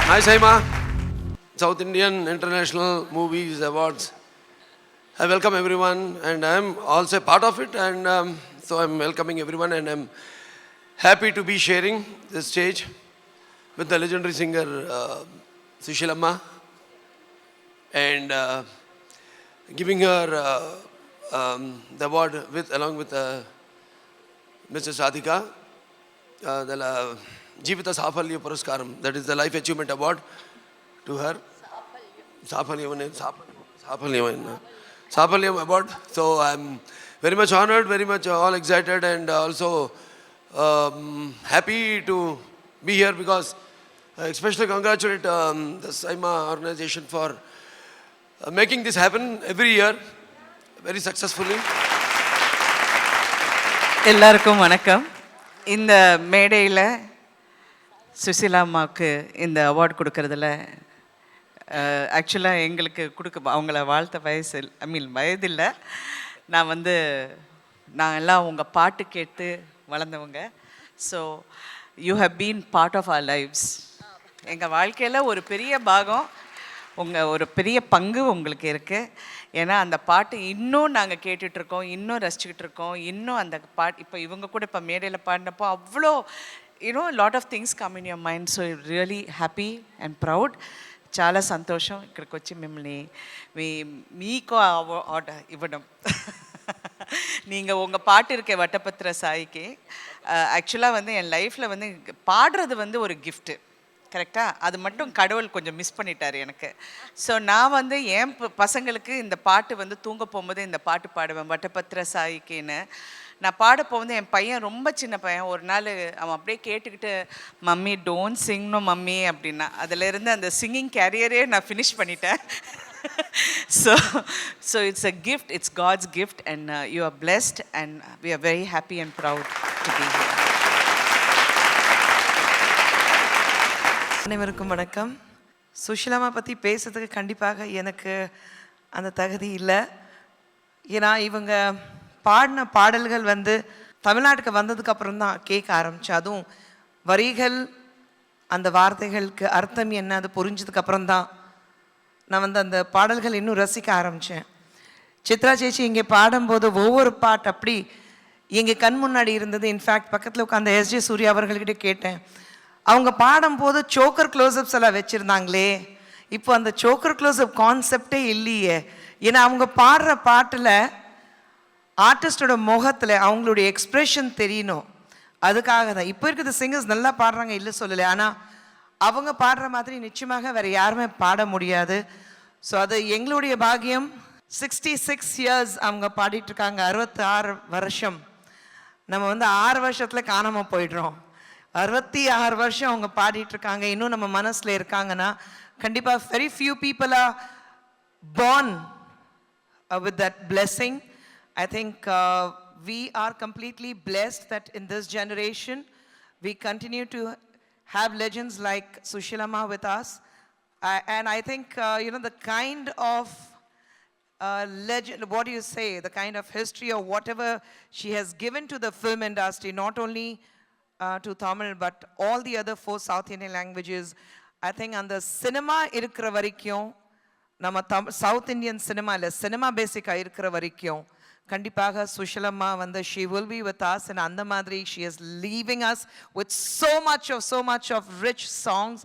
Hi Saima, South Indian International Movies Awards. I welcome everyone and I am also a part of it, and so I'm welcoming everyone, and I'm happy to be sharing this stage with the legendary singer Sushilamma, and giving her the award along with Mrs. Radhika, the Jeevita Safalya Puraskaram, that is the Life Achievement Award to her. Safalyam Award. So I'm very much honored, very much all excited, and also happy to be here, because I especially congratulate the Saima organization for making this happen every year very successfully. எல்லாருக்கும் வணக்கம். இந்த மேடையில் சுசிலா அம்மாவுக்கு இந்த award கொடுக்கறதுல ஆக்சுவலாக எங்களுக்கு அவங்கள வாழ்த்த வயதில்லை. நான் எல்லாம் உங்கள் பாட்டு கேட்டு வளர்ந்தவங்க. So you have been part of our lifes. எங்கள் வாழ்க்கையில் ஒரு பெரிய பாகம், ஒரு பெரிய பங்கு உங்களுக்கு இருக்குது. ஏன்னா அந்த பாட்டு இன்னும் நாங்கள் கேட்டுட்ருக்கோம், இன்னும் ரசிச்சுக்கிட்டு இருக்கோம். இன்னும் அந்த பாட்டு இப்போ இவங்க கூட இப்போ மேடையில் பாடினப்போ అవ్వలో lot of things come in your mind. So really happy and proud. చాలా సంతోషం ఇక్కడికి వచ్చి మిమ్మల్ని మీకు అవార్డు ఇవ్వడం. நீங்கள் உங்கள் பாட்டு இருக்க வட்டப்பத்திர சாய்க்கு ஆக்சுவலாக என் லைஃப்பில் பாடுறது ஒரு கிஃப்ட்டு, கரெக்டாக? அது மட்டும் கடவுள் கொஞ்சம் மிஸ் பண்ணிட்டார் எனக்கு. ஸோ நான் என் பசங்களுக்கு இந்த பாட்டு தூங்க போகும்போது இந்த பாட்டு பாடுவேன், வட்டப்பத்திர சாய்க்குன்னு. நான் பாட போகும்போது என் பையன் ரொம்ப சின்ன பையன், ஒரு நாள் அவன் அப்படியே கேட்டுக்கிட்டு, மம்மி டோன்ட் சிங்னும் மம்மி அப்படின்னா, அதிலேருந்து அந்த சிங்கிங் கேரியரே நான் ஃபினிஷ் பண்ணிட்டேன். So it's a gift, it's God's gift, and you are blessed, and we are very happy and proud to be here. அனைவருக்கும் வணக்கம். சுஷிலாமா பற்றி பேசுறதுக்கு கண்டிப்பாக எனக்கு அந்த தகுதி இல்லை. ஏன்னா இவங்க பாடின பாடல்கள் தமிழ்நாட்டுக்கு வந்ததுக்கப்புறம் தான் கேட்க ஆரம்பித்தேன். அதுவும் வரிகள், அந்த வார்த்தைகளுக்கு அர்த்தம் என்ன, அது புரிஞ்சதுக்கப்புறம் தான் நான் அந்த பாடல்கள் இன்னும் ரசிக்க ஆரம்பித்தேன். சித்ரா சேச்சி இங்கே பாடும்போது ஒவ்வொரு பாட்டு அப்படி எங்கள் கண் முன்னாடி இருந்தது. இன்ஃபேக்ட் பக்கத்தில் உட்காந்த எஸ்ஜே சூர்யா அவர்கள்கிட்ட கேட்டேன், அவங்க பாடும்போது சோக்கர் க்ளோஸ்அப்ஸ் எல்லாம் வச்சுருந்தாங்களே, இப்போ அந்த சோக்கர் க்ளோஸ்அப் கான்செப்டே இல்லையே. ஏன்னா அவங்க பாடுற பாட்டில் ஆர்டிஸ்டோட முகத்தில் அவங்களுடைய எக்ஸ்ப்ரெஷன் தெரியணும். அதுக்காக தான் இப்போ இருக்கிற சிங்கர்ஸ் நல்லா பாடுறாங்க, இல்லை சொல்லலை. ஆனால் அவங்க பாடுற மாதிரி நிச்சயமாக வேறு யாருமே பாட முடியாது. ஸோ அது எங்களுடைய பாக்கியம். 66 இயர்ஸ் அவங்க பாடிட்டுருக்காங்க, 66 வருஷம். நம்ம 6 வருஷத்தில் காணாமல் போயிடுறோம். 66 வருஷம் அவங்க பாடிட்டுருக்காங்க, இன்னும் நம்ம மனசில் இருக்காங்கன்னா கண்டிப்பாக very few people are born with that blessing. I think we are completely blessed that in this generation we continue to have legends like Sushilamma with us. And I think the kind of legend, what do you say, the kind of history or whatever she has given to the film industry, not only to Tamil but all the other 4 South Indian languages. I think on the cinema irukra varaikum, nama South Indian cinema illa cinema basic irukra varaikum கண்டிப்பாக சுஷிலம்மா she will be with us, and அந்த மாதிரி she is leaving us with so much of rich songs.